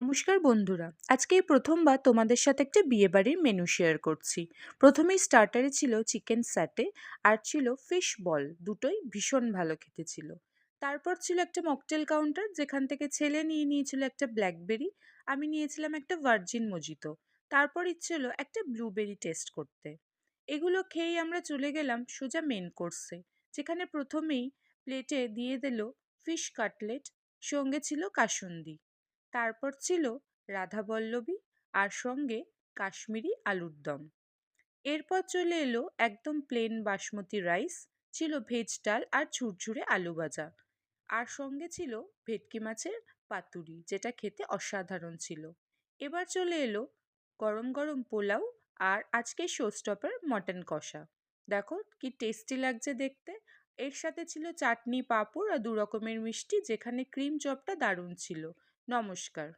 নমস্কার বন্ধুরা, আজকে এই প্রথমবার তোমাদের সাথে একটা বিয়েবাড়ির মেনু শেয়ার করছি। প্রথমেই স্টার্টারে ছিল চিকেন স্যাটে আর ছিল ফিশ বল, দুটোই ভীষণ ভালো খেতে ছিল। তারপর ছিল একটা মকটেল কাউন্টার, যেখান থেকে ছেলে নিয়ে নিয়েছিল একটা ব্ল্যাকবেরি, আমি নিয়েছিলাম একটা ভার্জিন মজিতো। তারপর ইচ্ছিল একটা ব্লুবেরি টেস্ট করতে। এগুলো খেয়েই আমরা চলে গেলাম সোজা মেন কোর্সে, যেখানে প্রথমেই প্লেটে দিয়ে দিল ফিশ কাটলেট, সঙ্গে ছিল কাসুন্দি। তারপর ছিল রাধাবল্লভী আর সঙ্গে কাশ্মীরি আলুর দম। এরপর চলে এলো একদম প্লেন বাসমতি রাইস, ছিল ভেজ ডাল আর ঝুরঝুরে আলু ভাজা, আর সঙ্গে ছিল ভেটকি মাছের পাতুরি, যেটা খেতে অসাধারণ ছিল। এবার চলে এলো গরম গরম পোলাও আর আজকের শোস্টপার মটন কষা। দেখো কি টেস্টি লাগছে দেখতে। এর সাথে ছিল চাটনি, পাঁপড় আর দু রকমের মিষ্টি, যেখানে ক্রিম চপটা দারুণ ছিল। নমস্কার।